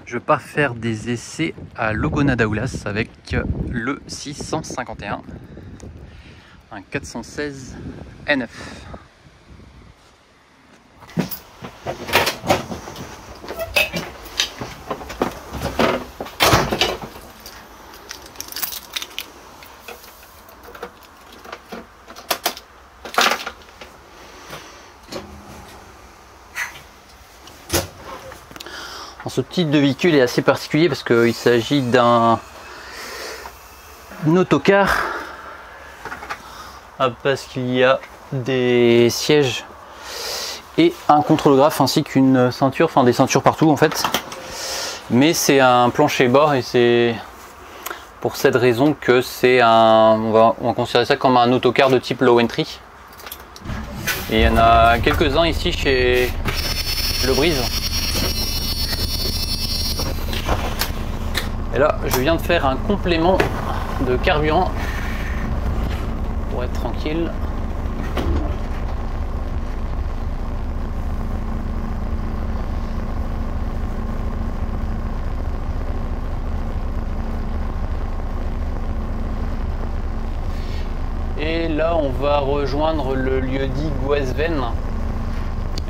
Je pars faire des essais à Logona d'Aoulas avec le 651, un 416 NF. Ce type de véhicule est assez particulier parce qu'il s'agit d'un autocar, parce qu'il y a des sièges et un contrôle-graphe ainsi qu'une ceinture, enfin des ceintures partout en fait. Mais c'est un plancher bas et c'est pour cette raison que c'est on va considérer ça comme un autocar de type low entry. Et il y en a quelques-uns ici chez Le Brise. Et là, je viens de faire un complément de carburant pour être tranquille. Et là, on va rejoindre le lieu-dit Goesven.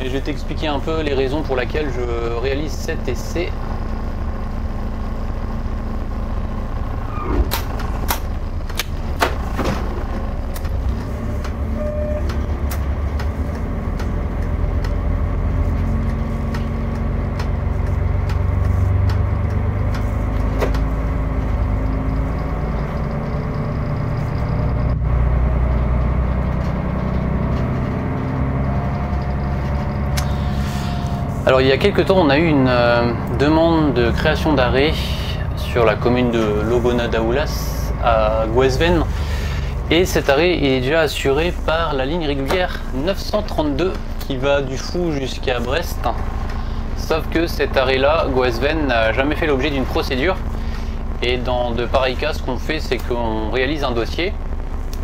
Et je vais t'expliquer un peu les raisons pour lesquelles je réalise cet essai. Alors il y a quelques temps on a eu une demande de création d'arrêt sur la commune de Logona d'Aoulas à Goesven, et cet arrêt est déjà assuré par la ligne régulière 932 qui va du Fou jusqu'à Brest, sauf que cet arrêt là, Goesven, n'a jamais fait l'objet d'une procédure, et dans de pareils cas ce qu'on fait c'est qu'on réalise un dossier,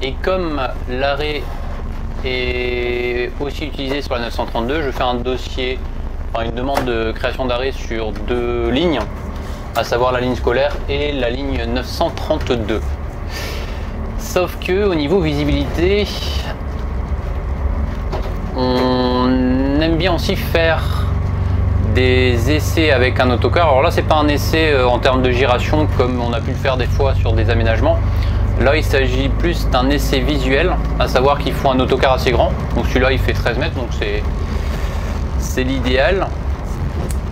et comme l'arrêt est aussi utilisé sur la 932, je fais un dossier, une demande de création d'arrêt sur deux lignes, à savoir la ligne scolaire et la ligne 932. Sauf que au niveau visibilité, on aime bien aussi faire des essais avec un autocar. Alors là, c'est pas un essai en termes de giration comme on a pu le faire des fois sur des aménagements. Là, il s'agit plus d'un essai visuel, à savoir qu'il faut un autocar assez grand. Donc celui-là, il fait 13 mètres, donc c'est l'idéal.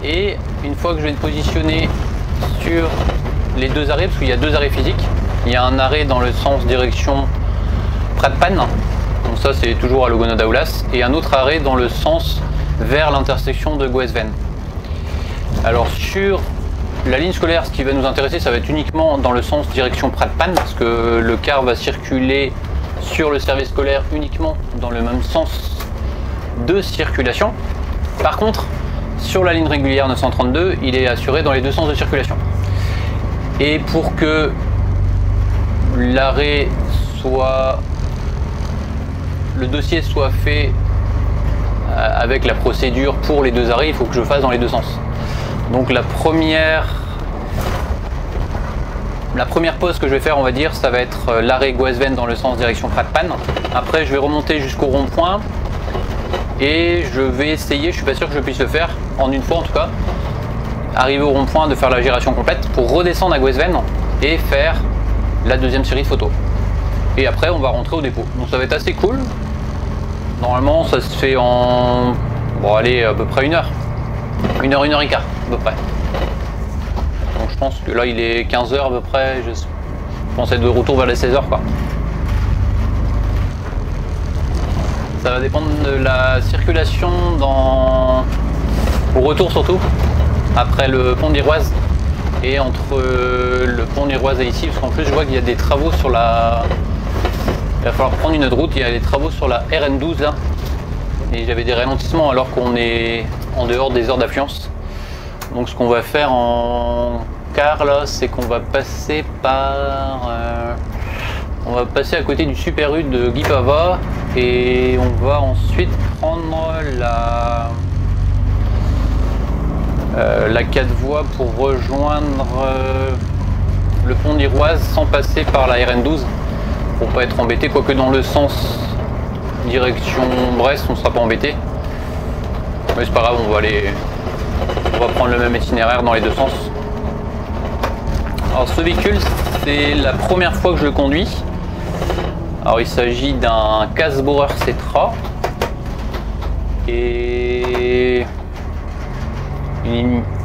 Et une fois que je vais me positionner sur les deux arrêts, parce qu'il y a deux arrêts physiques, il y a un arrêt dans le sens direction Pratpan, donc ça c'est toujours à Logona d'Aoulas, et un autre arrêt dans le sens vers l'intersection de Goesven. Alors sur la ligne scolaire, ce qui va nous intéresser, ça va être uniquement dans le sens direction Pratpan, parce que le car va circuler sur le service scolaire uniquement dans le même sens de circulation. Par contre, sur la ligne régulière 932, il est assuré dans les deux sens de circulation. Et pour que l'arrêt soit, le dossier soit fait avec la procédure pour les deux arrêts, il faut que je fasse dans les deux sens. Donc la première pause que je vais faire, on va dire, ça va être l'arrêt Goesven dans le sens direction Pratpan. Après, je vais remonter jusqu'au rond-point. Et je vais essayer, je suis pas sûr que je puisse le faire en une fois en tout cas, arriver au rond-point, de faire la giration complète pour redescendre à Goesven et faire la deuxième série de photos. Et après on va rentrer au dépôt. Donc ça va être assez cool. Normalement ça se fait en, bon allez, à peu près une heure et quart à peu près. Donc je pense que là il est 15 h à peu près, je pense être de retour vers les 16 h quoi. Ça va dépendre de la circulation au retour surtout, après le pont d'Iroise et entre le pont d'Iroise et ici, parce qu'en plus je vois qu'il y a des travaux sur la... Il va falloir prendre une autre route, il y a des travaux sur la RN12 là, et j'avais des ralentissements alors qu'on est en dehors des heures d'affluence. Donc ce qu'on va faire en car là, c'est qu'on va passer par... on va passer à côté du Super U de Guy Pava et on va ensuite prendre la 4 voies pour rejoindre le pont d'Iroise sans passer par la RN12 pour pas être embêté, quoique dans le sens direction Brest on sera pas embêté, mais c'est pas grave, on va prendre le même itinéraire dans les deux sens. Alors ce véhicule, c'est la première fois que je le conduis. Alors il s'agit d'un Casbauer Cetra et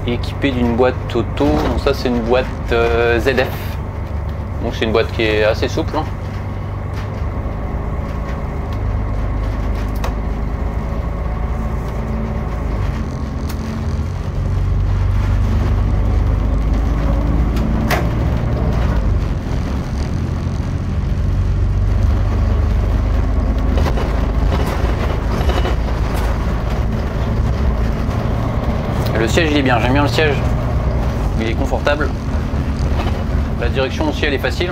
équipé d'une boîte auto. Donc ça c'est une boîte ZF, donc c'est une boîte qui est assez souple, hein. Le siège il est bien, j'aime bien le siège, il est confortable. La direction aussi elle est facile.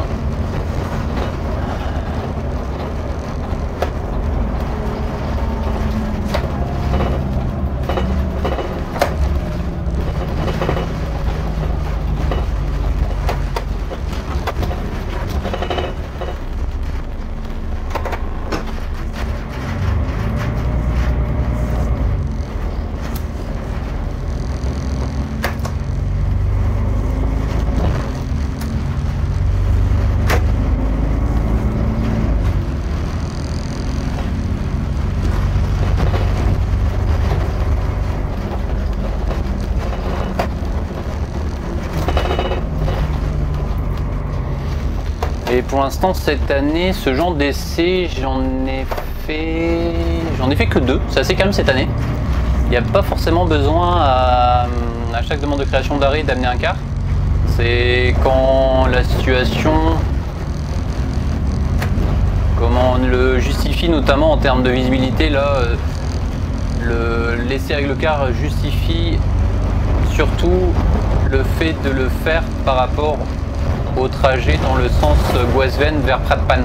Et pour l'instant cette année, ce genre d'essai, j'en ai fait que 2. C'est assez calme cette année. Il n'y a pas forcément besoin à chaque demande de création d'arrêt d'amener un car. C'est quand la situation, comment on le justifie, notamment en termes de visibilité. Là, l'essai avec le car justifie surtout le fait de le faire par rapport au trajet dans le sens Boisven vers Pratpan,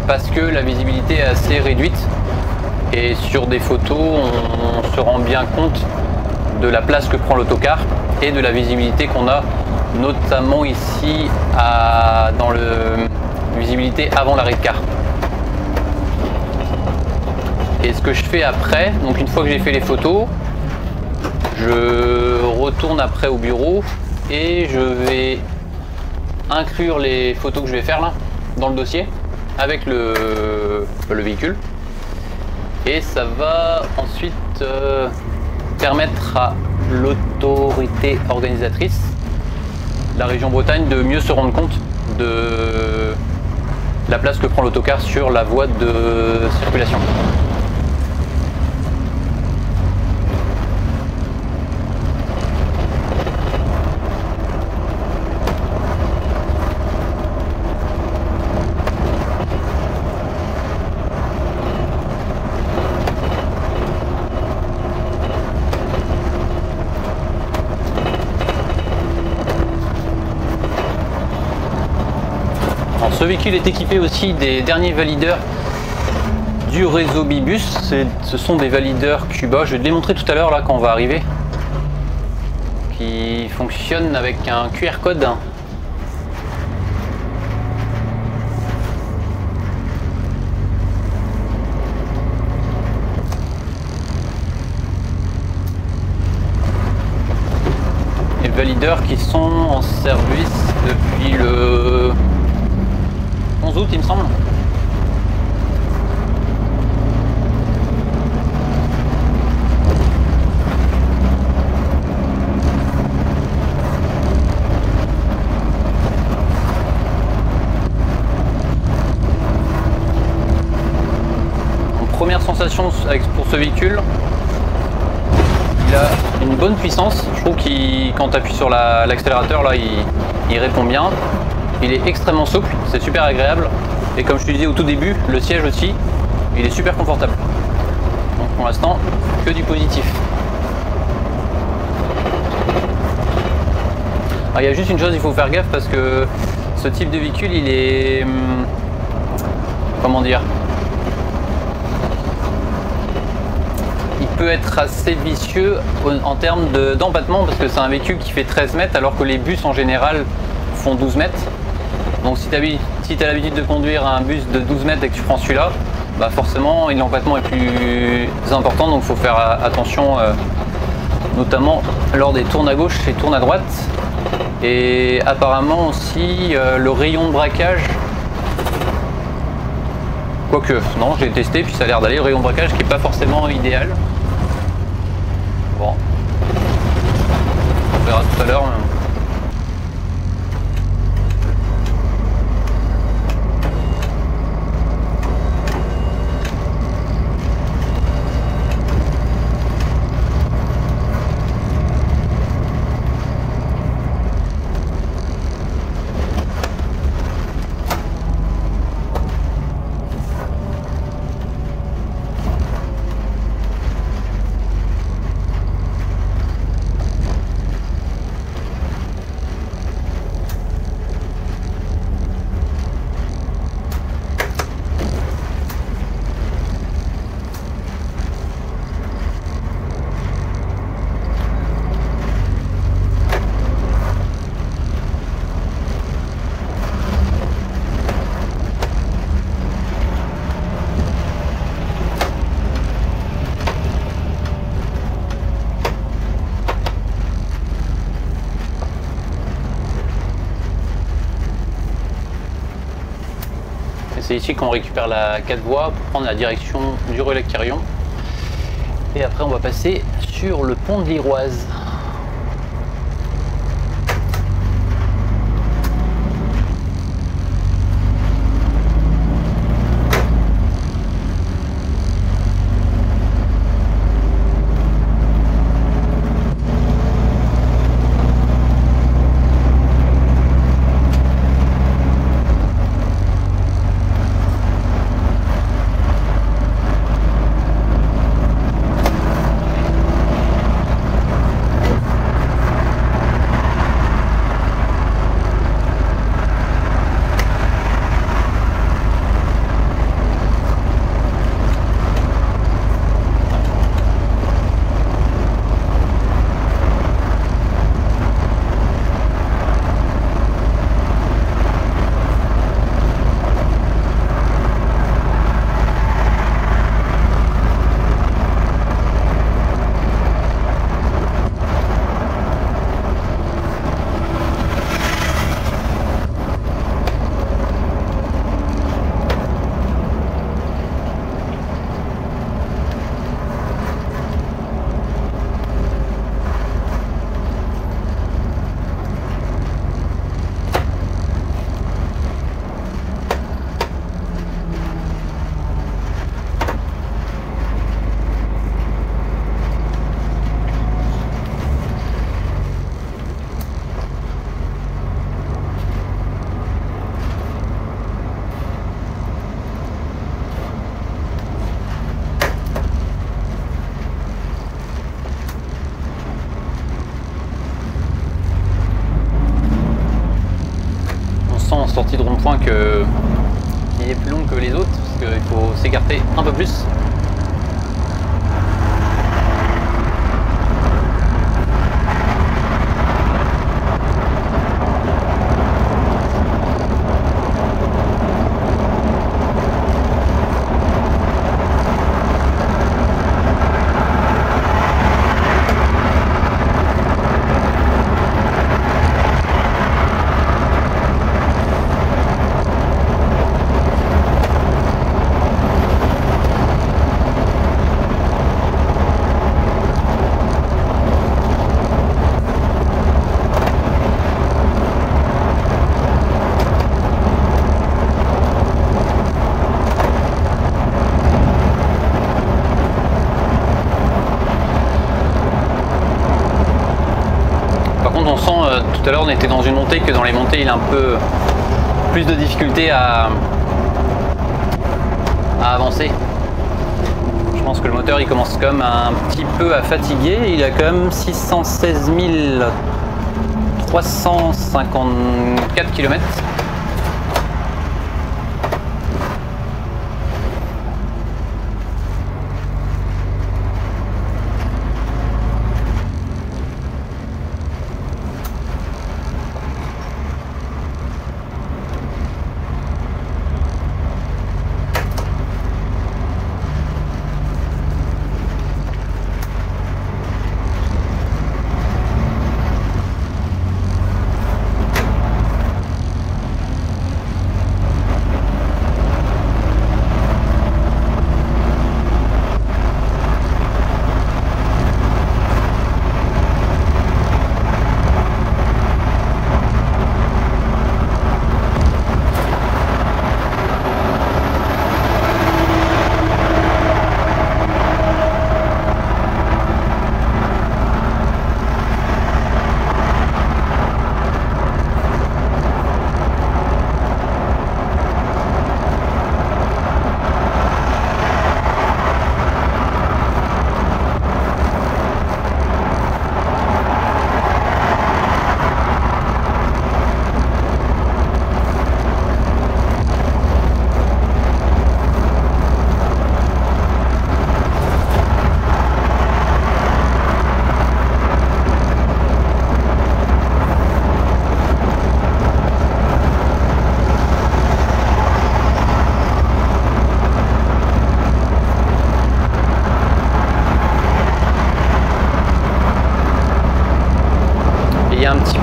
parce que la visibilité est assez réduite et sur des photos on se rend bien compte de la place que prend l'autocar et de la visibilité qu'on a, notamment ici dans le visibilité avant l'arrêt de car. Et ce que je fais après, donc une fois que j'ai fait les photos, je retourne après au bureau et je vais inclure les photos que je vais faire là dans le dossier avec le véhicule, et ça va ensuite permettre à l'autorité organisatrice, la région Bretagne, de mieux se rendre compte de la place que prend l'autocar sur la voie de circulation. Ce véhicule est équipé aussi des derniers valideurs du réseau Bibus. Ce sont des valideurs Cuba, je vais te les montrer tout à l'heure là quand on va arriver, qui fonctionnent avec un QR code. Les valideurs qui sont en service depuis le 11 août il me semble. En première sensation pour ce véhicule, il a une bonne puissance. Je trouve qu'il, quand tu appuies sur l'accélérateur là, il répond bien. Il est extrêmement souple, c'est super agréable, et comme je te disais au tout début, le siège aussi, il est super confortable. Donc pour l'instant, que du positif. Alors, il y a juste une chose, il faut faire gaffe parce que ce type de véhicule, il est... comment dire, il peut être assez vicieux en termes d'empattement parce que c'est un véhicule qui fait 13 mètres alors que les bus en général font 12 mètres. Donc si tu as l'habitude de conduire un bus de 12 mètres et que tu prends celui-là, bah forcément l'empattement est plus important, donc il faut faire attention notamment lors des tournes à gauche et tournes à droite. Et apparemment aussi le rayon de braquage, quoique non, j'ai testé puis ça a l'air d'aller, le rayon de braquage qui n'est pas forcément idéal. Bon, on verra tout à l'heure. C'est ici qu'on récupère la 4 voies pour prendre la direction du relais Quirion. Et après on va passer sur le pont de l'Iroise. Sortie de rond-point qui est plus longue que les autres parce qu'il faut s'écarter un peu plus. Tout à l'heure on était dans une montée que dans les montées il a un peu plus de difficulté à avancer. Je pense que le moteur il commence quand même un petit peu à fatiguer. Il a quand même 616 354 km.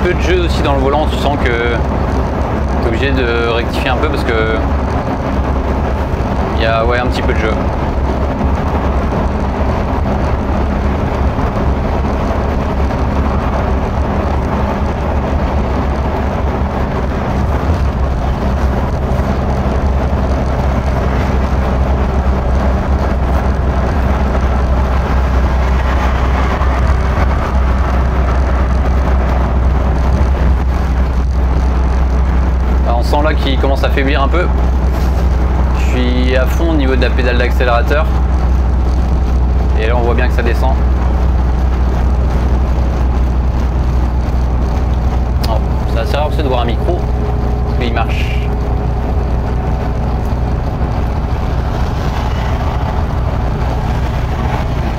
peu de jeu aussi dans le volant, tu sens que tu es obligé de rectifier un peu parce que il y a ouais, un petit peu de jeu. Qui commence à faiblir un peu. Je suis à fond au niveau de la pédale d'accélérateur et là on voit bien que ça descend. Oh, c'est assez rare aussi de voir un micro mais il marche.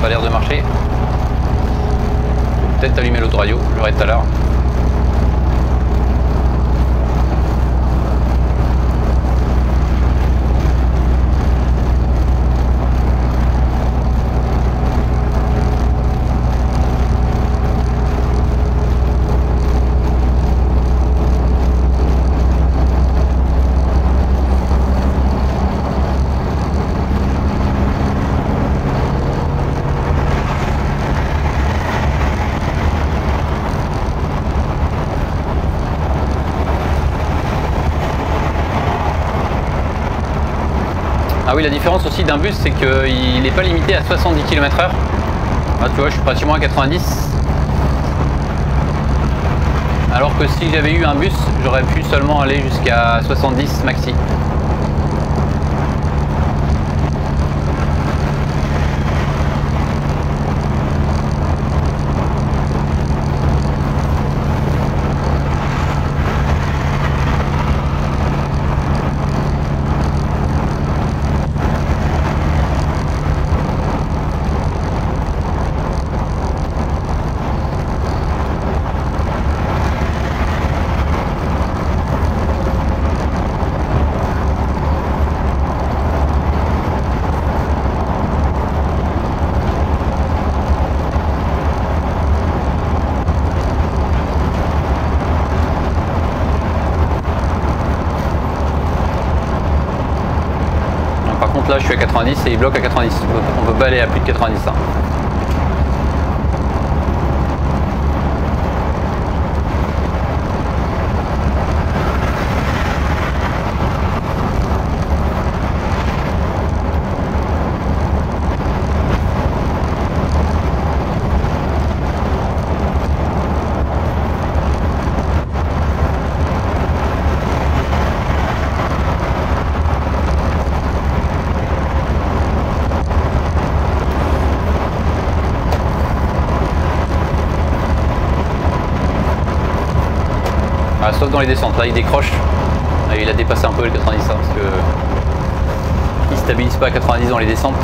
Pas l'air de marcher. Peut-être allumer l'autoradio, je verrai tout à l'heure. Ah oui, la différence aussi d'un bus, c'est qu'il n'est pas limité à 70 km/h. Là, tu vois, je suis pratiquement à 90. Alors que si j'avais eu un bus, j'aurais pu seulement aller jusqu'à 70 maxi. Là je suis à 90 et il bloque à 90. On peut pas aller à plus de 90. Hein. Sauf dans les descentes, là il décroche, et il a dépassé un peu le 90 hein, parce que il stabilise pas à 90 dans les descentes.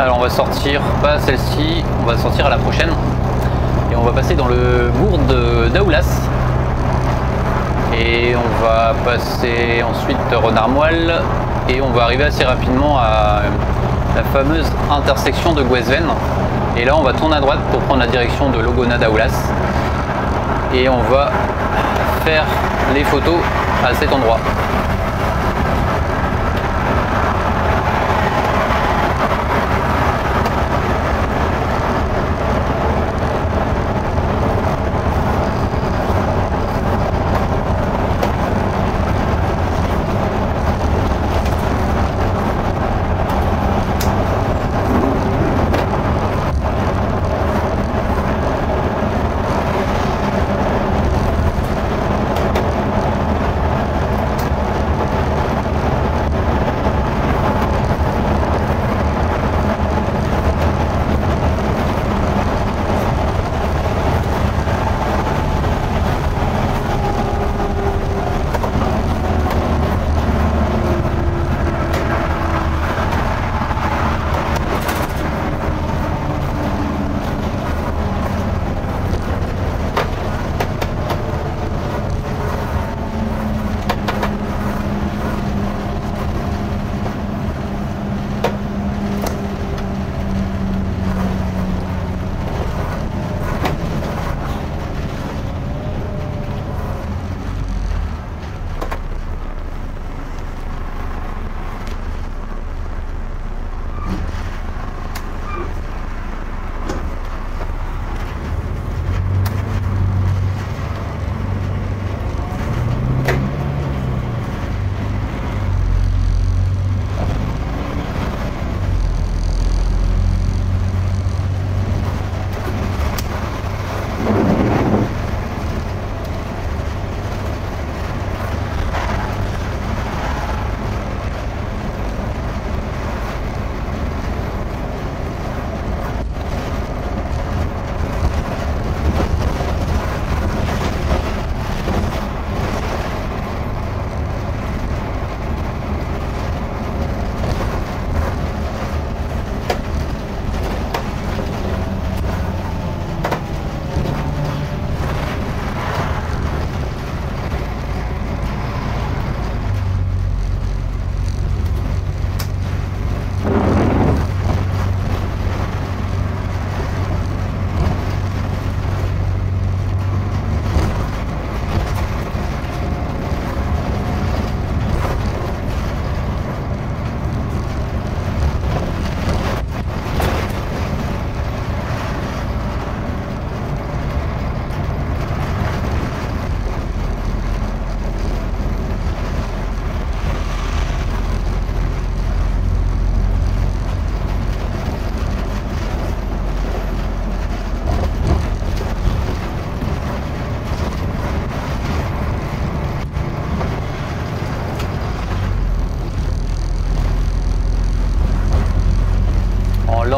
Alors on va sortir, pas celle-ci, on va sortir à la prochaine. Et on va passer dans le bourg d'Aoulas. Et on va passer ensuite Renard-Moelle. Et on va arriver assez rapidement à la fameuse intersection de Gouesven. Et là on va tourner à droite pour prendre la direction de Logona d'Aoulas. Et on va faire les photos à cet endroit.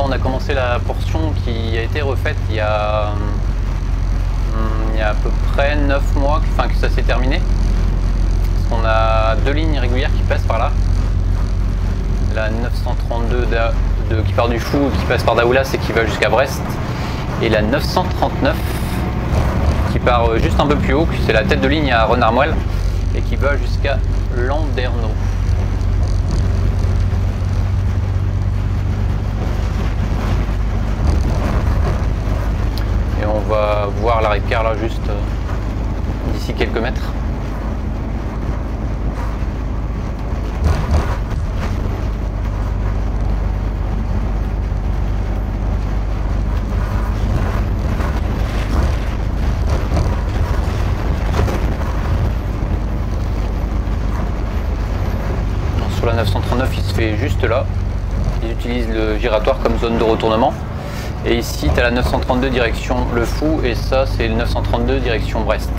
On a commencé la portion qui a été refaite il y a à peu près 9 mois, enfin que ça s'est terminé. Parce qu'on a 2 lignes régulières qui passent par là. La 932 qui part du Fou, qui passe par Daoulas et qui va jusqu'à Brest. Et la 939 qui part juste un peu plus haut, c'est la tête de ligne à Renard-Moelle et qui va jusqu'à Landerneau. Et on va voir l'arrêt de car là juste d'ici quelques mètres. Sur la 939 il se fait juste là. Ils utilisent le giratoire comme zone de retournement. Et ici, tu as la 932 direction Le Fou et ça, c'est le 932 direction Brest.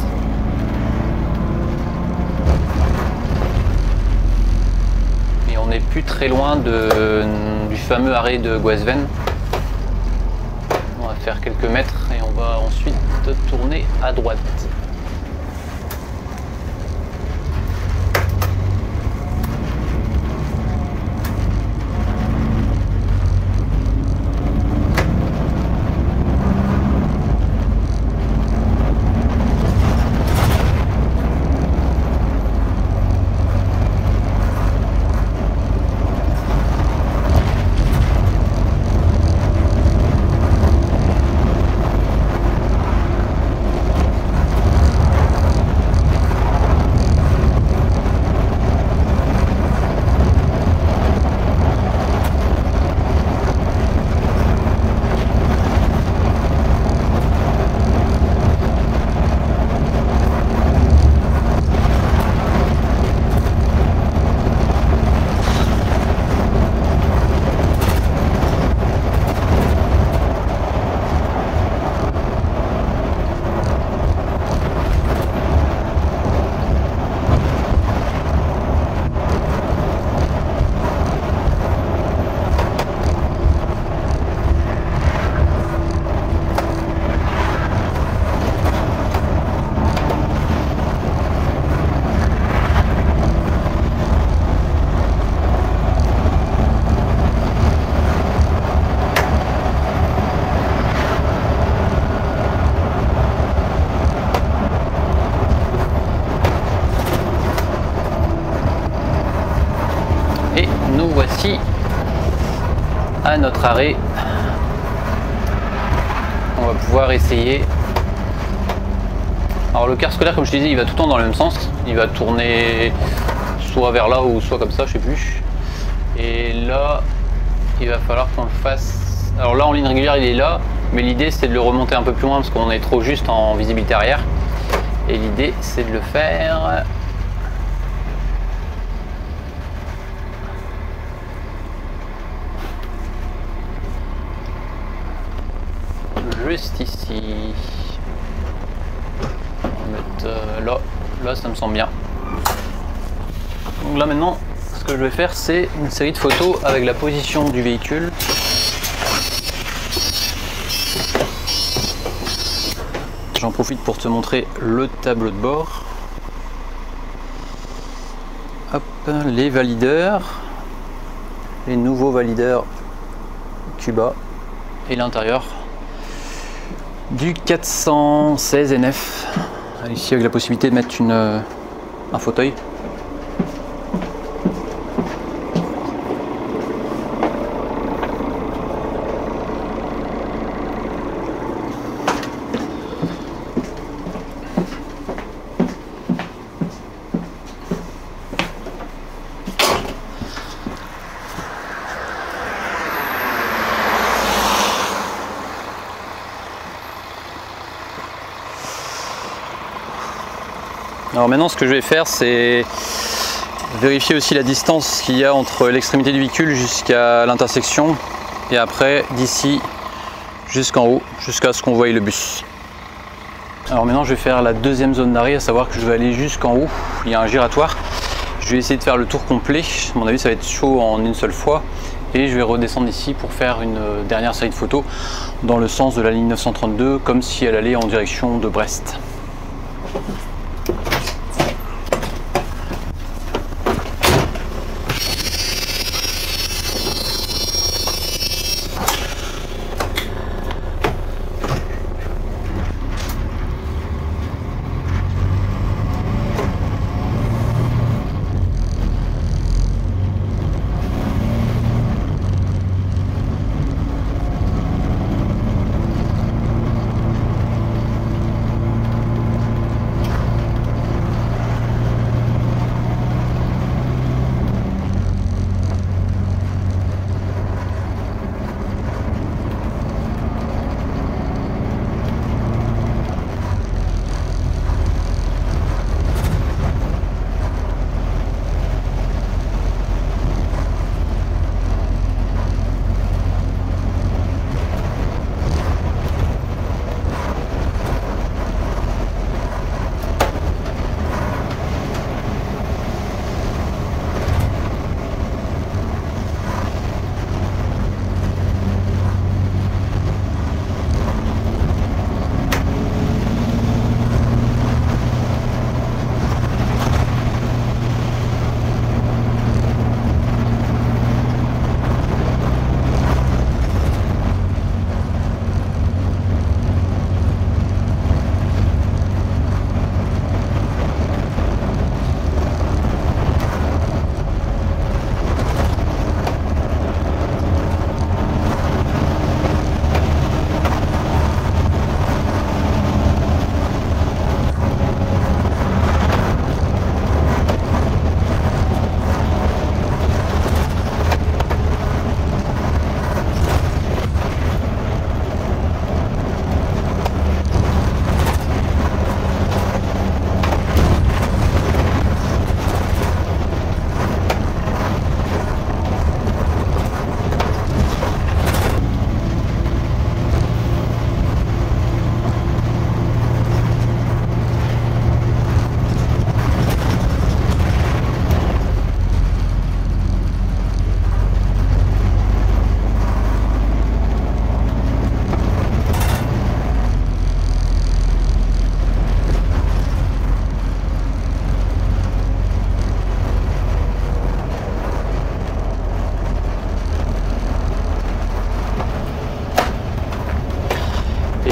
Et on n'est plus très loin du fameux arrêt de Gouesven. On va faire quelques mètres et on va ensuite tourner à droite. à notre arrêt, on va pouvoir essayer. Alors le quart scolaire, comme je te disais, il va tout le temps dans le même sens. Il va tourner soit vers là ou soit comme ça, je sais plus. Et là, il va falloir qu'on le fasse. Alors là, en ligne régulière, il est là, mais l'idée c'est de le remonter un peu plus loin parce qu'on est trop juste en visibilité arrière. Et l'idée c'est de le faire juste ici. On va mettre là ça me semble bien. Donc là maintenant, ce que je vais faire, c'est une série de photos avec la position du véhicule. J'en profite pour te montrer le tableau de bord. Hop, les valideurs, les nouveaux valideurs Cuba et l'intérieur du 416 NF. Ici avec la possibilité de mettre un fauteuil. Alors maintenant, ce que je vais faire, c'est vérifier aussi la distance qu'il y a entre l'extrémité du véhicule jusqu'à l'intersection et après d'ici jusqu'en haut, jusqu'à ce qu'on voie le bus. Alors maintenant, je vais faire la deuxième zone d'arrêt, à savoir que je vais aller jusqu'en haut. Il y a un giratoire. Je vais essayer de faire le tour complet. À mon avis, ça va être chaud en une seule fois. Et je vais redescendre ici pour faire une dernière série de photos dans le sens de la ligne 932, comme si elle allait en direction de Brest.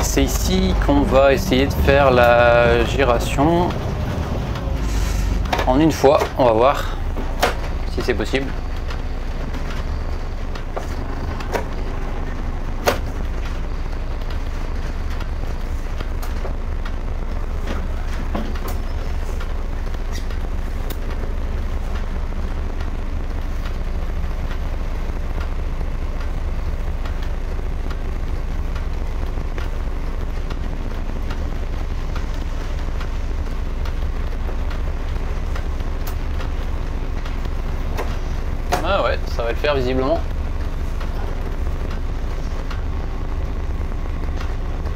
C'est ici qu'on va essayer de faire la giration en une fois. On va voir si c'est possible. devrait le faire visiblement.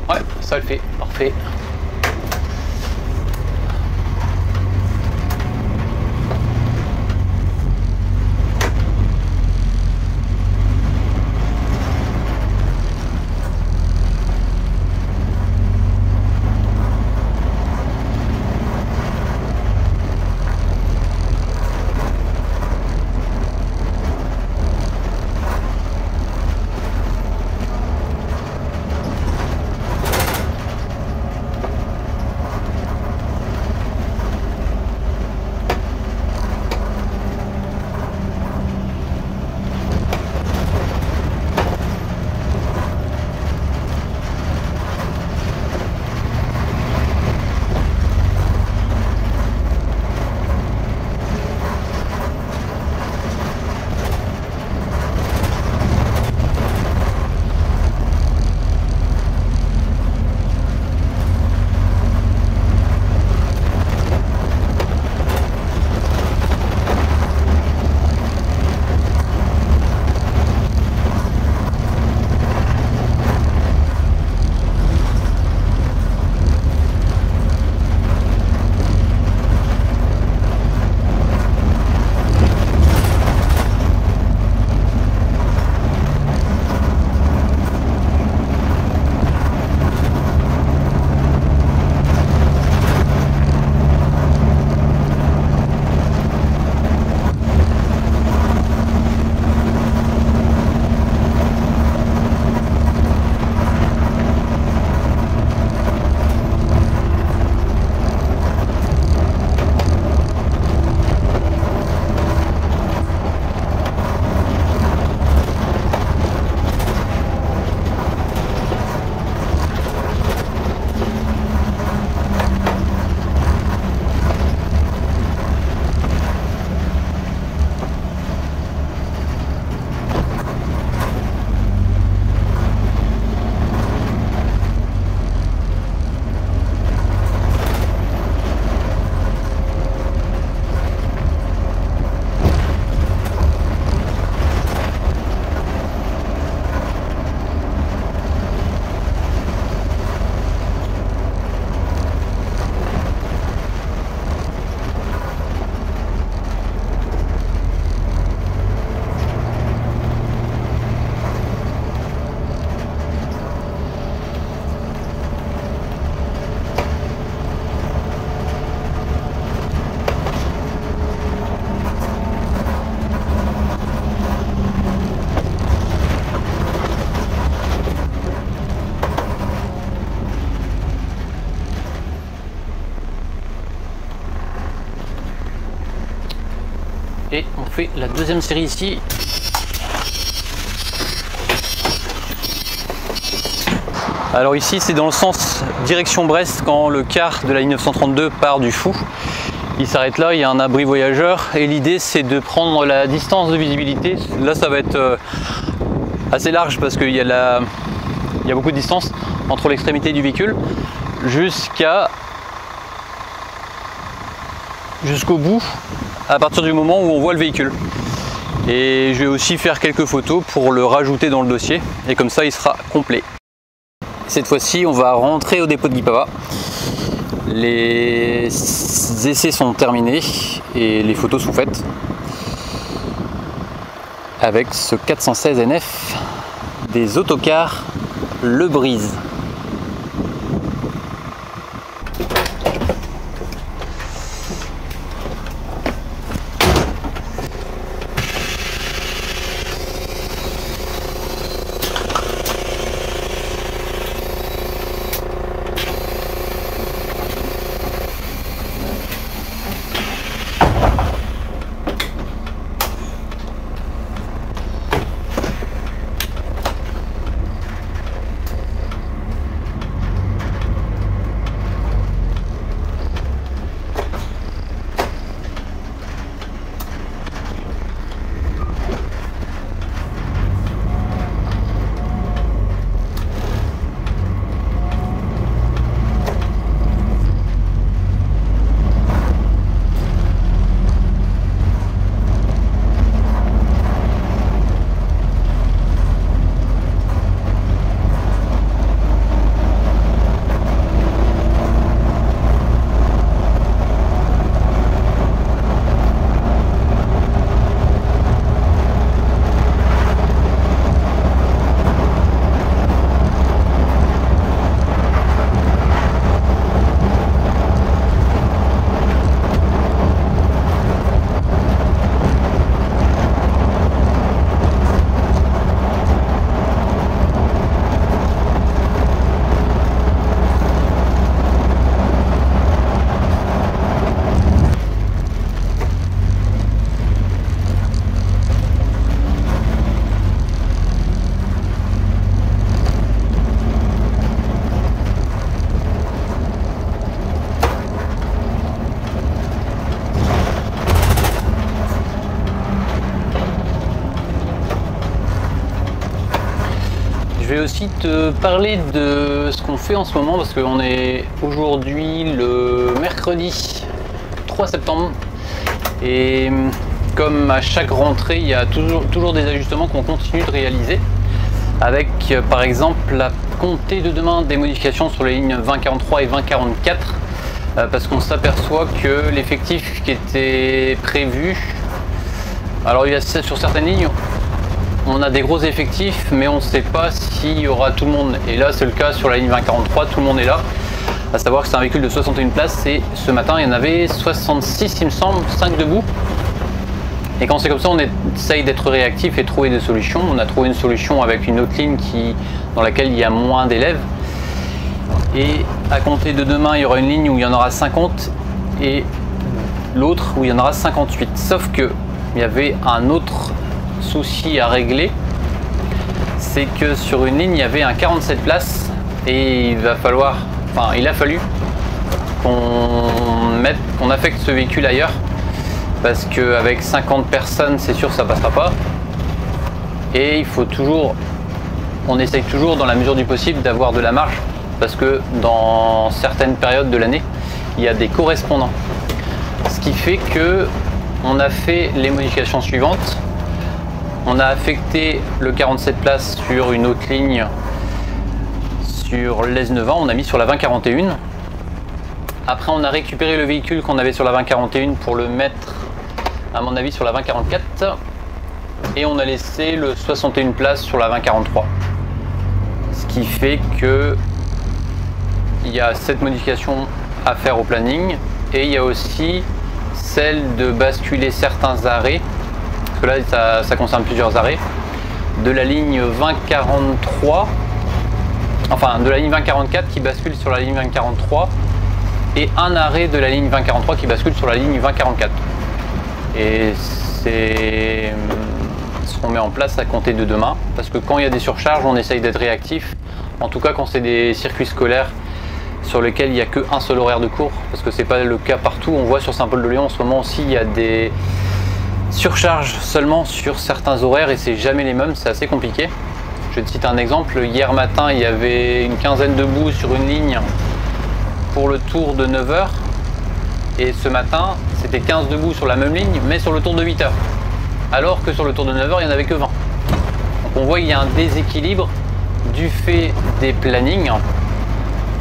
Ouais, ça le fait, parfait. Et on fait la deuxième série ici. Alors ici c'est dans le sens direction Brest quand le car de la ligne 932 part du Fou. Il s'arrête là, il y a un abri voyageur et l'idée c'est de prendre la distance de visibilité. Là ça va être assez large parce qu'il y a beaucoup de distance entre l'extrémité du véhicule jusqu'au bout à partir du moment où on voit le véhicule. Et je vais aussi faire quelques photos pour le rajouter dans le dossier et comme ça il sera complet. Cette fois-ci on va rentrer au dépôt de Guipava. Les essais sont terminés et les photos sont faites avec ce 416 NF des autocars Le Brise. Je vais aussi te parler de ce qu'on fait en ce moment parce qu'on est aujourd'hui le mercredi 3 septembre et comme à chaque rentrée il y a toujours des ajustements qu'on continue de réaliser avec par exemple à compter de demain des modifications sur les lignes 2043 et 2044 parce qu'on s'aperçoit que l'effectif qui était prévu, alors il y a sur certaines lignes on a des gros effectifs mais on ne sait pas s'il y aura tout le monde, et là c'est le cas sur la ligne 2043, tout le monde est là, à savoir que c'est un véhicule de 61 places et ce matin il y en avait 66 il me semble, 5 debout. Et quand c'est comme ça on essaye d'être réactif et trouver des solutions. On a trouvé une solution avec une autre ligne dans laquelle il y a moins d'élèves, et à compter de demain il y aura une ligne où il y en aura 50 et l'autre où il y en aura 58, sauf que il y avait un autre souci à régler, c'est que sur une ligne il y avait un 47 places et il a fallu qu'on affecte ce véhicule ailleurs parce qu'avec 50 personnes c'est sûr ça passera pas, et on essaye toujours dans la mesure du possible d'avoir de la marge parce que dans certaines périodes de l'année il y a des correspondants, ce qui fait que on a fait les modifications suivantes. On a affecté le 47 places sur une autre ligne sur l'S9, on a mis sur la 2041. Après on a récupéré le véhicule qu'on avait sur la 2041 pour le mettre à mon avis sur la 2044 et on a laissé le 61 places sur la 2043. Ce qui fait que il y a cette modification à faire au planning et il y a aussi celle de basculer certains arrêts. Parce que là ça concerne plusieurs arrêts de la ligne 2043, enfin de la ligne 2044 qui bascule sur la ligne 2043 et un arrêt de la ligne 2043 qui bascule sur la ligne 2044, et c'est ce qu'on met en place à compter de demain parce que quand il y a des surcharges on essaye d'être réactif, en tout cas quand c'est des circuits scolaires sur lesquels il n'y a qu'un seul horaire de cours, parce que c'est pas le cas partout. On voit sur Saint-Paul-de-Léon en ce moment aussi il y a des surcharge seulement sur certains horaires et c'est jamais les mêmes, c'est assez compliqué. Je te cite un exemple, hier matin il y avait une quinzaine debout sur une ligne pour le tour de 9h et ce matin c'était 15 debout sur la même ligne mais sur le tour de 8h, alors que sur le tour de 9h il n'y en avait que 20. Donc on voit qu'il y a un déséquilibre du fait des plannings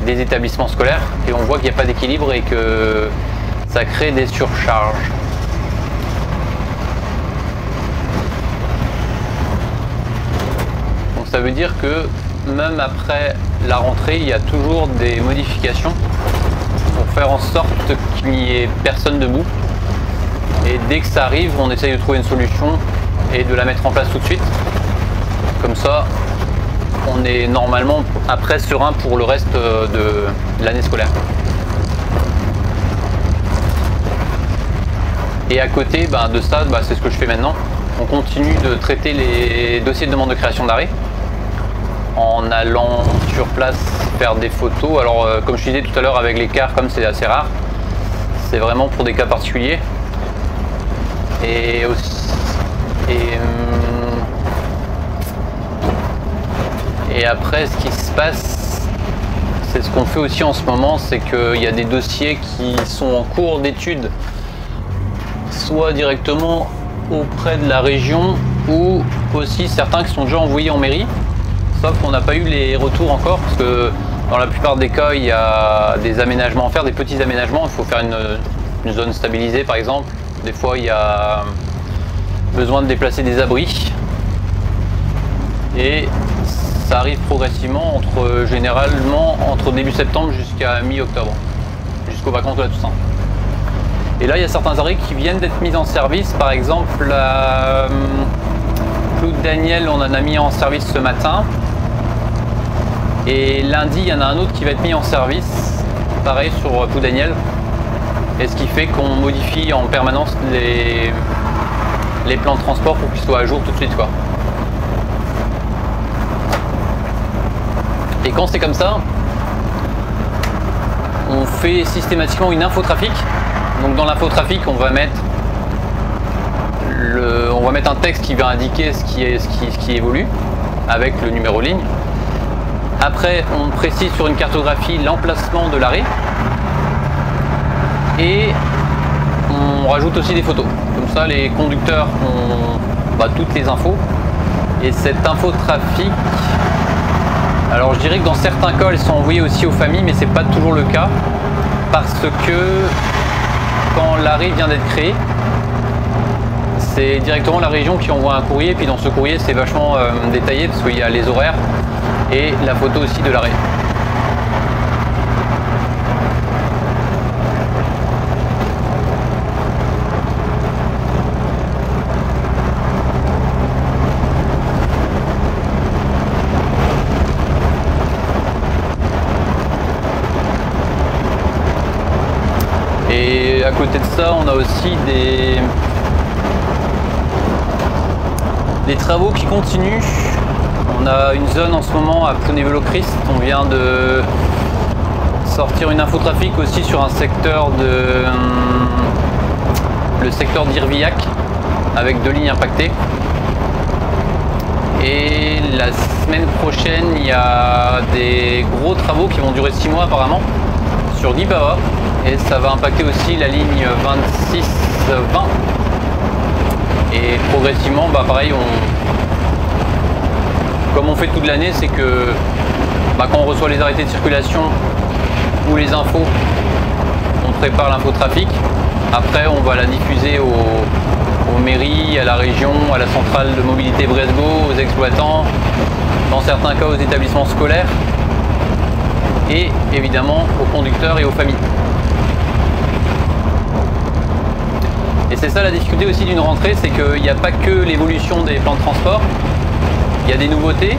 des établissements scolaires et on voit qu'il n'y a pas d'équilibre et que ça crée des surcharges. Ça veut dire que même après la rentrée, il y a toujours des modifications pour faire en sorte qu'il n'y ait personne debout. Et dès que ça arrive, on essaye de trouver une solution et de la mettre en place tout de suite. Comme ça, on est normalement après serein pour le reste de l'année scolaire. Et à côté de ça, c'est ce que je fais maintenant. On continue de traiter les dossiers de demande de création d'arrêt en allant sur place faire des photos. Alors comme je disais tout à l'heure avec les cars, comme c'est assez rare, c'est vraiment pour des cas particuliers. Et après ce qui se passe, c'est ce qu'on fait aussi en ce moment, c'est qu'il y a des dossiers qui sont en cours d'étude, soit directement auprès de la région ou aussi certains qui sont déjà envoyés en mairie. Sauf qu'on n'a pas eu les retours encore parce que dans la plupart des cas il y a des aménagements à faire, des petits aménagements, il faut faire une zone stabilisée par exemple. Des fois il y a besoin de déplacer des abris et ça arrive progressivement généralement entre début septembre jusqu'à mi-octobre, jusqu'aux vacances de la Toussaint. Et là il y a certains arrêts qui viennent d'être mis en service, par exemple la Cloud Daniel on en a mis en service ce matin. Et lundi, il y en a un autre qui va être mis en service, pareil sur Pou Daniel. Et ce qui fait qu'on modifie en permanence les plans de transport pour qu'ils soient à jour tout de suite, quoi. Et quand c'est comme ça, on fait systématiquement une infotrafic. Donc dans l'infotrafic, on va mettre un texte qui va indiquer ce qui évolue avec le numéro ligne. Après, on précise sur une cartographie l'emplacement de l'arrêt. Et on rajoute aussi des photos. Comme ça, les conducteurs ont toutes les infos. Et cette info de trafic, alors je dirais que dans certains cas, elles sont envoyées aussi aux familles, mais c'est pas toujours le cas. Parce que quand l'arrêt vient d'être créé, c'est directement la région qui envoie un courrier. Et puis dans ce courrier, c'est vachement détaillé parce qu'il y a les horaires et la photo aussi de l'arrêt. Et à côté de ça, on a aussi des travaux qui continuent. On a une zone en ce moment à Plounévez-le-Christ. On vient de sortir une infotrafic aussi sur un secteur le secteur d'Irvillac avec 2 lignes impactées. Et la semaine prochaine, il y a des gros travaux qui vont durer 6 mois apparemment sur Guipava. Et ça va impacter aussi la ligne 26-20. Et progressivement, pareil, comme on fait toute l'année, c'est que quand on reçoit les arrêtés de circulation ou les infos, on prépare l'infotrafic. Après, on va la diffuser aux mairies, à la région, à la centrale de mobilité Bresgo, aux exploitants, dans certains cas aux établissements scolaires et évidemment aux conducteurs et aux familles. Et c'est ça la difficulté aussi d'une rentrée, c'est qu'il n'y a pas que l'évolution des plans de transport, il y a des nouveautés,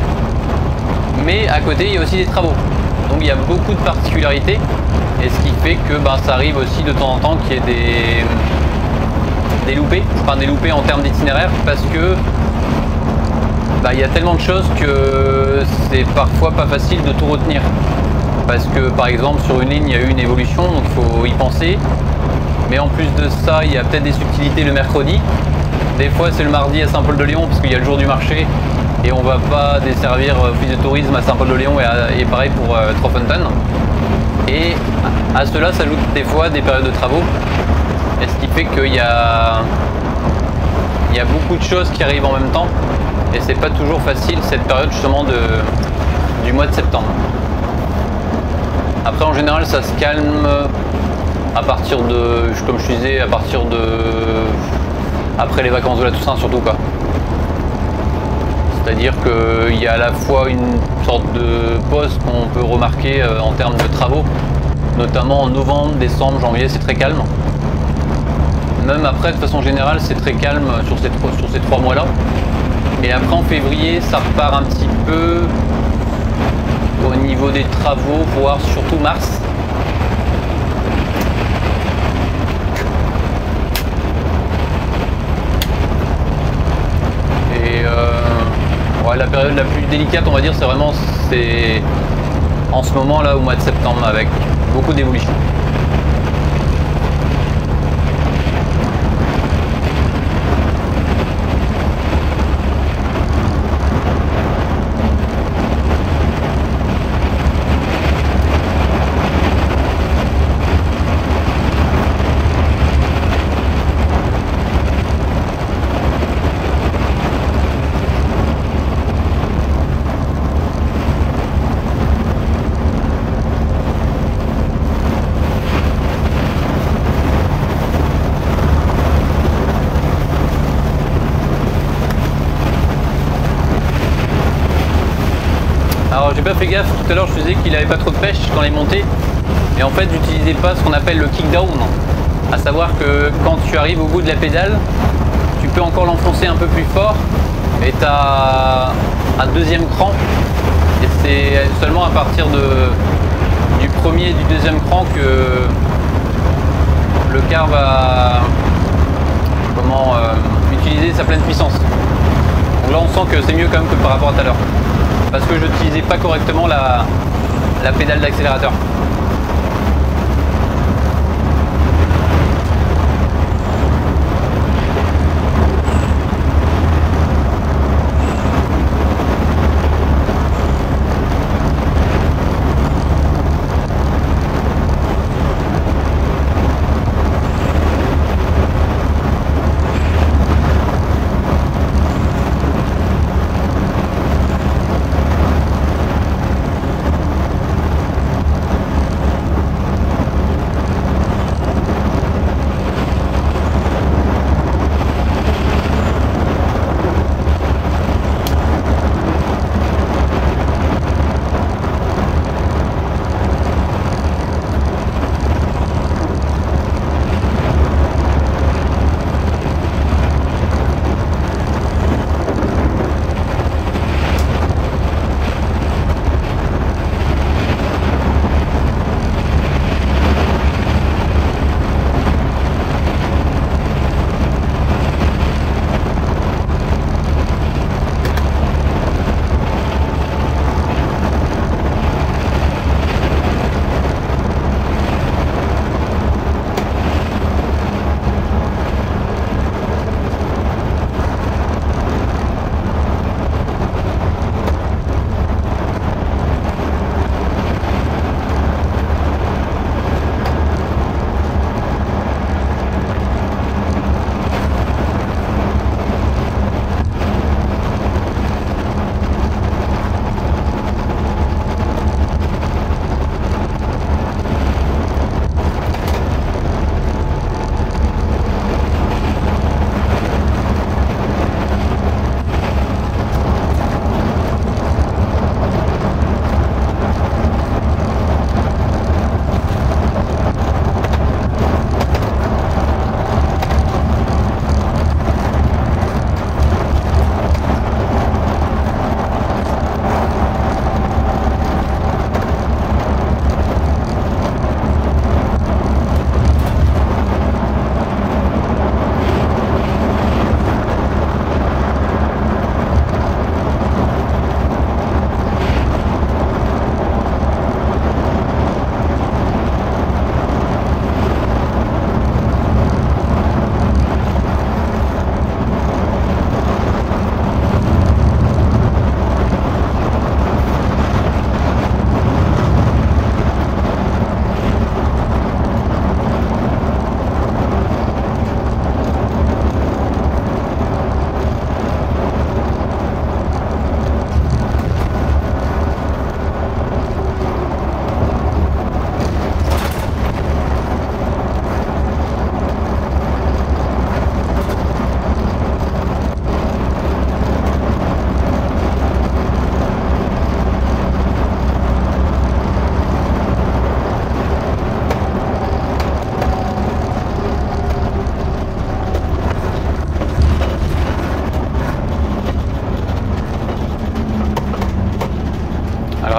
mais à côté il y a aussi des travaux. Donc il y a beaucoup de particularités, et ce qui fait que ça arrive aussi de temps en temps qu'il y ait des loupés, enfin des loupés en termes d'itinéraire, parce que il y a tellement de choses que c'est parfois pas facile de tout retenir. Parce que par exemple sur une ligne il y a eu une évolution, donc il faut y penser. Mais en plus de ça, il y a peut-être des subtilités le mercredi. Des fois, c'est le mardi à Saint-Paul-de-Léon parce qu'il y a le jour du marché et on ne va pas desservir office de tourisme à Saint-Paul-de-Léon et pareil pour Trofenton. Et à cela s'ajoutent des fois des périodes de travaux. Et ce qui fait qu'il y a beaucoup de choses qui arrivent en même temps. Et c'est pas toujours facile cette période justement du mois de septembre. Après, en général, ça se calme à partir de, comme je disais, après les vacances de la Toussaint surtout quoi. C'est-à-dire qu'il y a à la fois une sorte de pause qu'on peut remarquer en termes de travaux, notamment en novembre, décembre, janvier, c'est très calme. Même après, de façon générale, c'est très calme sur ces 3 mois-là. Et après, en février, ça repart un petit peu au niveau des travaux, voire surtout mars. La période la plus délicate, on va dire, c'est vraiment en ce moment là au mois de septembre avec beaucoup d'évolution. Alors j'ai pas fait gaffe, tout à l'heure je faisais qu'il avait pas trop de pêche quand il montait, et en fait j'utilisais pas ce qu'on appelle le kick down, à savoir que quand tu arrives au bout de la pédale, tu peux encore l'enfoncer un peu plus fort et tu as un deuxième cran, et c'est seulement à partir du premier et du deuxième cran que le car va utiliser sa pleine puissance. Donc là on sent que c'est mieux quand même que par rapport à tout à l'heure, parce que je n'utilisais pas correctement la pédale d'accélérateur.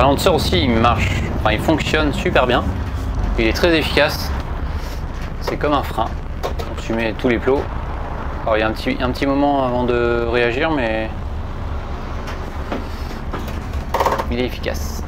ralentisseur aussi, il marche, enfin il fonctionne super bien. Il est très efficace. C'est comme un frein. Donc tu mets tous les plots. Alors il y a un petit moment avant de réagir, mais il est efficace.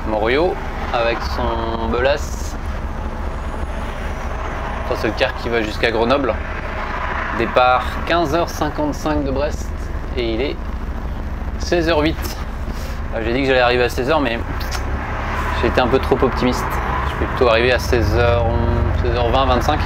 Morio avec son Belas. Ça c'est le car qui va jusqu'à Grenoble. Départ 15h55 de Brest et il est 16h08. J'ai dit que j'allais arriver à 16h mais j'ai été un peu trop optimiste. Je vais plutôt arriver à 16h20, 25.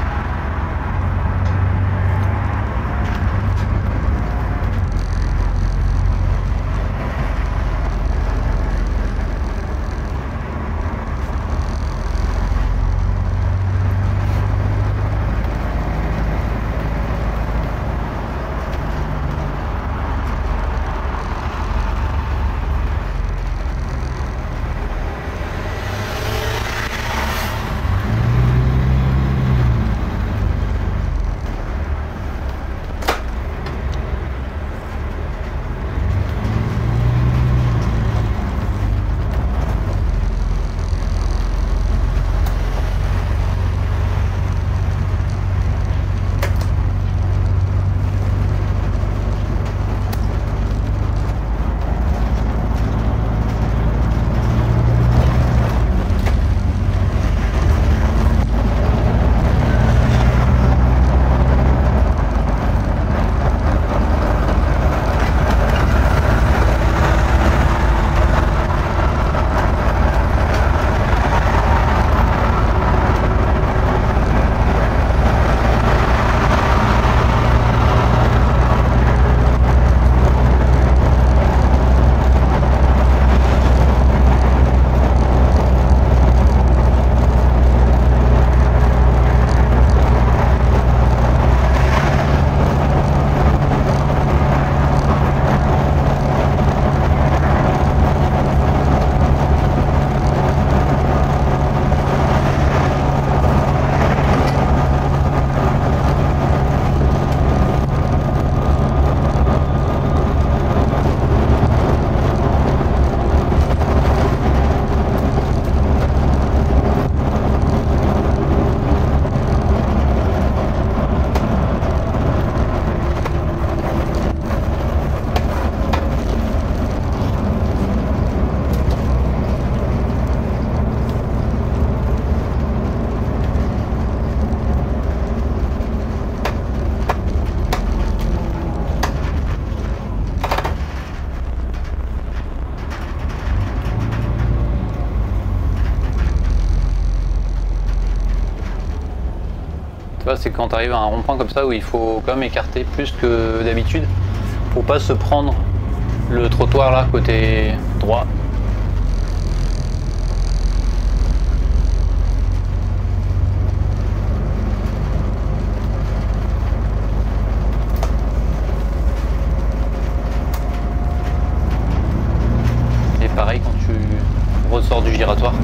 C'est quand tu arrives à un rond-point comme ça où il faut quand même écarter plus que d'habitude pour pas se prendre le trottoir là côté droit. Et pareil quand tu ressors du giratoire.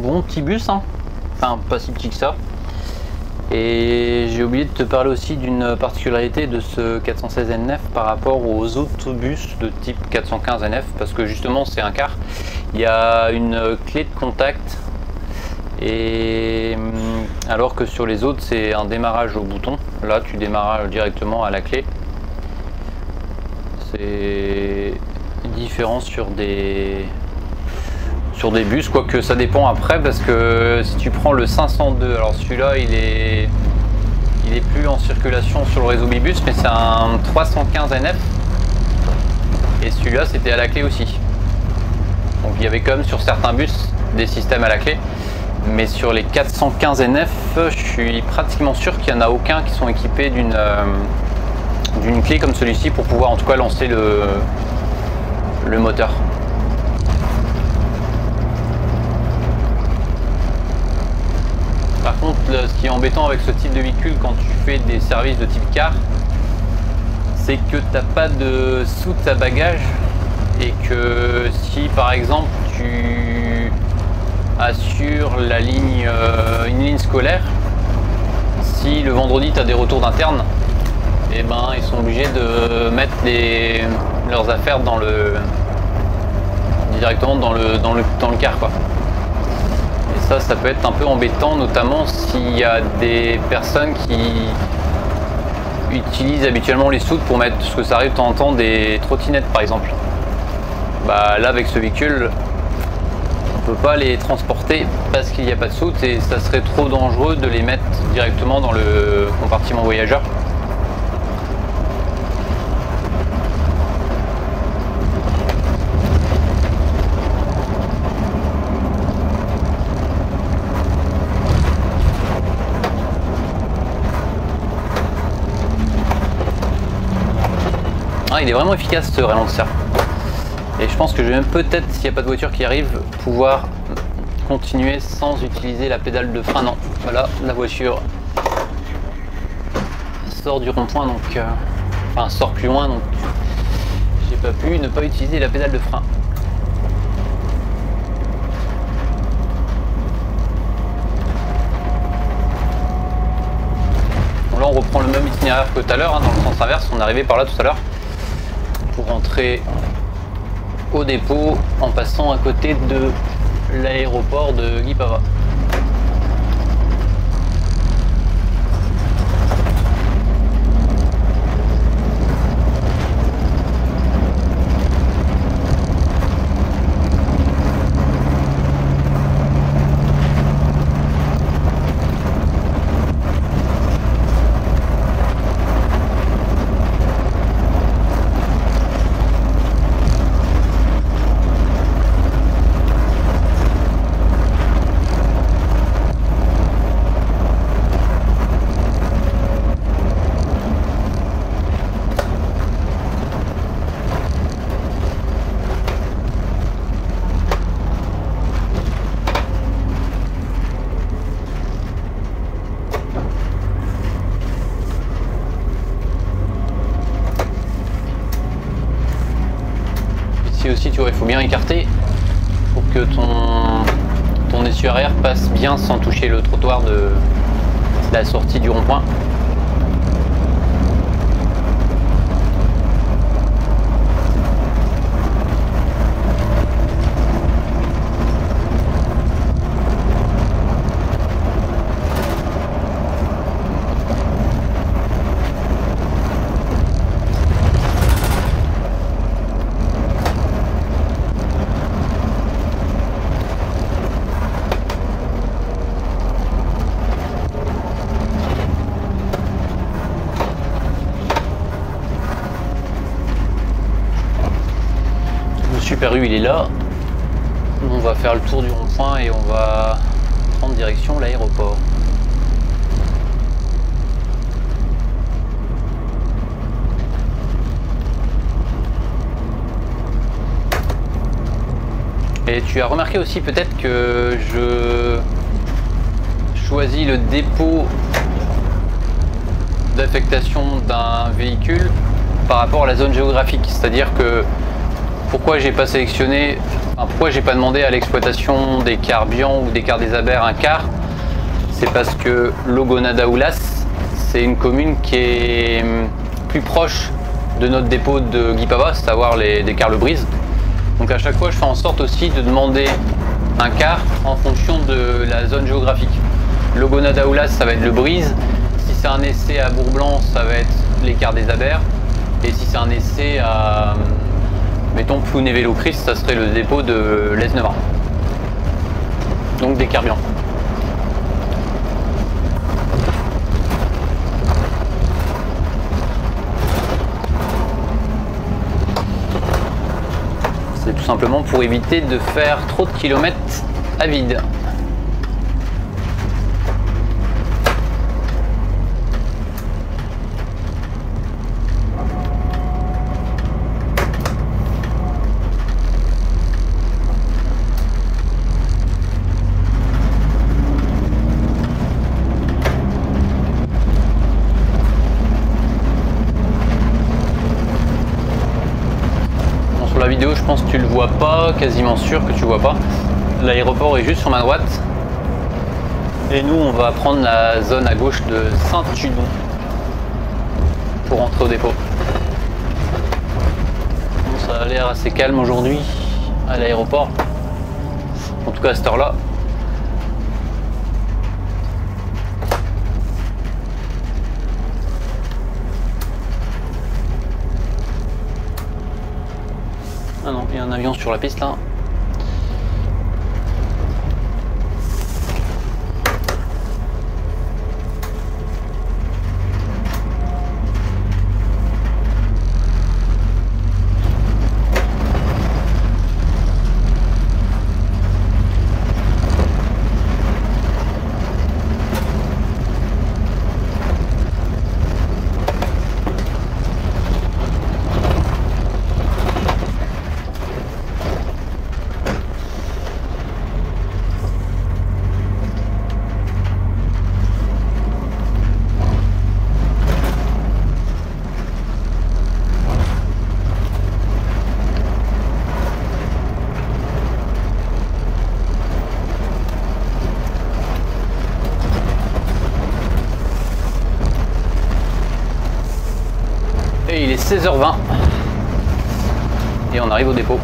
bon petit bus, hein. Enfin pas si petit que ça. Et j'ai oublié de te parler aussi d'une particularité de ce 416 NF par rapport aux autres bus de type 415 NF, parce que justement c'est un car. Il y a une clé de contact, et alors que sur les autres c'est un démarrage au bouton. Là tu démarres directement à la clé. C'est différent sur des bus, quoique ça dépend après, parce que si tu prends le 502, alors celui-là il est plus en circulation sur le réseau Bibus, mais c'est un 315 NF, et celui-là c'était à la clé aussi. Donc il y avait quand même sur certains bus des systèmes à la clé, mais sur les 415 NF je suis pratiquement sûr qu'il n'y en a aucun qui sont équipés d'une clé comme celui-ci pour pouvoir en tout cas lancer le moteur. Par contre, ce qui est embêtant avec ce type de véhicule quand tu fais des services de type car, c'est que tu n'as pas de soute à bagages, et que si par exemple tu assures la ligne, une ligne scolaire, si le vendredi tu as des retours d'interne, et ben ils sont obligés de mettre leurs affaires directement dans le car, quoi. Ça peut être un peu embêtant, notamment s'il y a des personnes qui utilisent habituellement les soutes pour mettre, parce que ça arrive de temps en temps, des trottinettes par exemple. Bah là avec ce véhicule on peut pas les transporter parce qu'il n'y a pas de soute, et ça serait trop dangereux de les mettre directement dans le compartiment voyageur. Il est vraiment efficace ce ralentisseur, et je pense que je vais même peut-être, s'il n'y a pas de voiture qui arrive, pouvoir continuer sans utiliser la pédale de frein. Non, voilà, la voiture sort du rond-point, donc enfin sort plus loin, donc j'ai pas pu ne pas utiliser la pédale de frein. Bon, là on reprend le même itinéraire que tout à l'heure, hein, dans le sens inverse. On est arrivé par là tout à l'heure pour rentrer au dépôt en passant à côté de l'aéroport de Guipava. Aussi, tu vois, il faut bien écarter pour que ton essieu arrière passe bien sans toucher le trottoir de la sortie du rond-point. Super U il est là, on va faire le tour du rond-point et on va prendre direction l'aéroport. Et tu as remarqué aussi peut-être que je choisis le dépôt d'affectation d'un véhicule par rapport à la zone géographique, c'est-à-dire que pourquoi j'ai pas sélectionné, enfin, pourquoi j'ai pas demandé à l'exploitation des cars Bian ou des cars des Abers un car, c'est parce que Logonada-Oulas, c'est une commune qui est plus proche de notre dépôt de Guipava, c'est-à-dire des cars Le Brise. Donc à chaque fois, je fais en sorte aussi de demander un car en fonction de la zone géographique. Logonada-Oulas, ça va être Le Brise. Si c'est un essai à Bourblanc, ça va être les cars des Abers. Et si c'est un essai à, mettons, Plouné-Vélo-Christ, ça serait le dépôt de l'Es-Nevin. Donc des cars Bian. C'est tout simplement pour éviter de faire trop de kilomètres à vide. La vidéo, je pense que tu le vois pas, quasiment sûr que tu vois pas. L'aéroport est juste sur ma droite et nous on va prendre la zone à gauche de Saint-Tudon pour rentrer au dépôt. Bon, ça a l'air assez calme aujourd'hui à l'aéroport, en tout cas à cette heure là. Ah non, il y a un avion sur la piste là. Et il est 16h20 et on arrive au dépôt.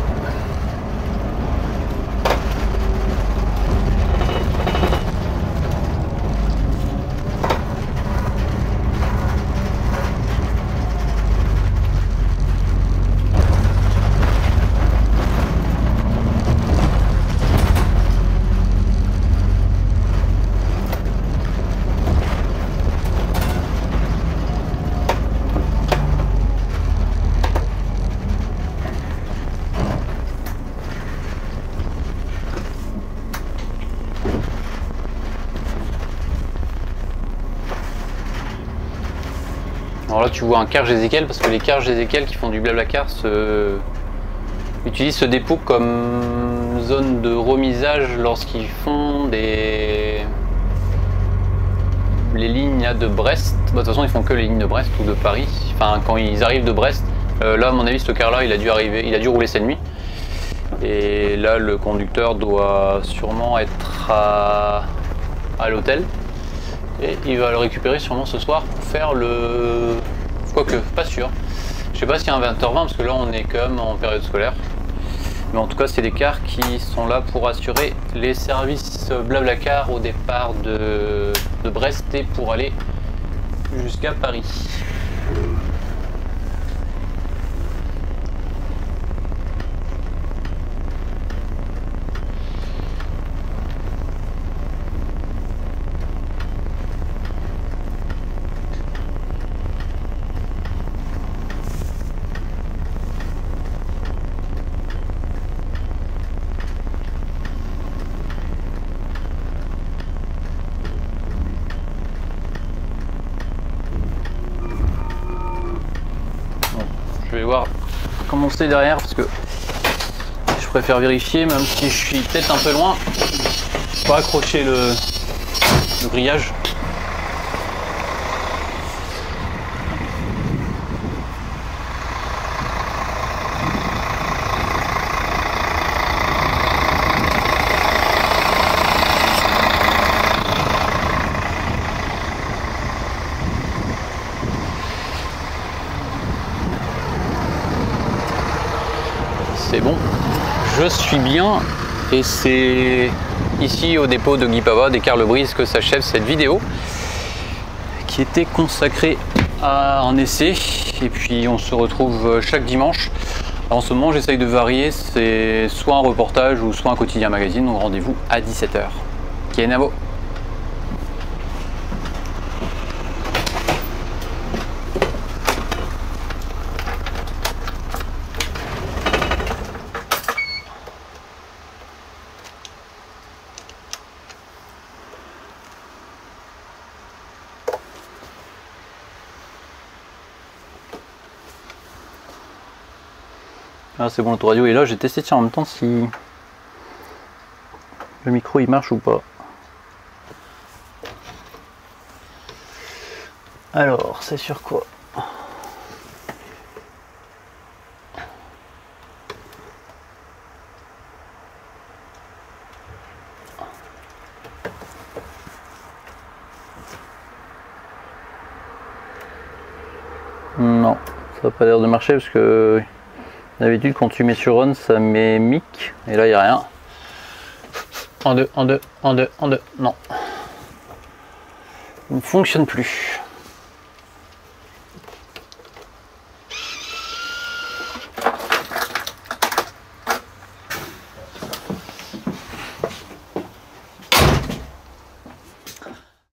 Alors là tu vois un Carge Ezekiel parce que les Carge Ezekiel qui font du Blablacar utilisent ce dépôt comme zone de remisage lorsqu'ils font les lignes de Brest. De toute façon ils font que les lignes de Brest ou de Paris, enfin quand ils arrivent de Brest. Là à mon avis ce car là il a dû rouler cette nuit. Et là le conducteur doit sûrement être à l'hôtel. Et il va le récupérer sûrement ce soir pour faire le... Quoique, pas sûr. Je sais pas s'il y a un 20h20 parce que là on est quand même en période scolaire. Mais en tout cas c'est des cars qui sont là pour assurer les services Blablacar au départ de Brest et pour aller jusqu'à Paris. Je vais voir comment c'est derrière parce que je préfère vérifier même si je suis peut-être un peu loin. Pas accrocher le grillage. c'est bon, je suis bien. Et c'est ici au dépôt de Guy Pava des Carlebrise que s'achève cette vidéo qui était consacrée à un essai. Et puis on se retrouve chaque dimanche. Alors en ce moment j'essaye de varier, c'est soit un reportage ou soit un quotidien magazine. Donc rendez-vous à 17 h. Kienavo. Ah, c'est bon, l'autoradio est là. J'ai testé en même temps si le micro il marche ou pas. Alors, c'est sur quoi? Non, ça n'a pas l'air de marcher parce que d'habitude quand tu mets sur on ça met mic et là il n'y a rien. En deux, non. Ça ne fonctionne plus.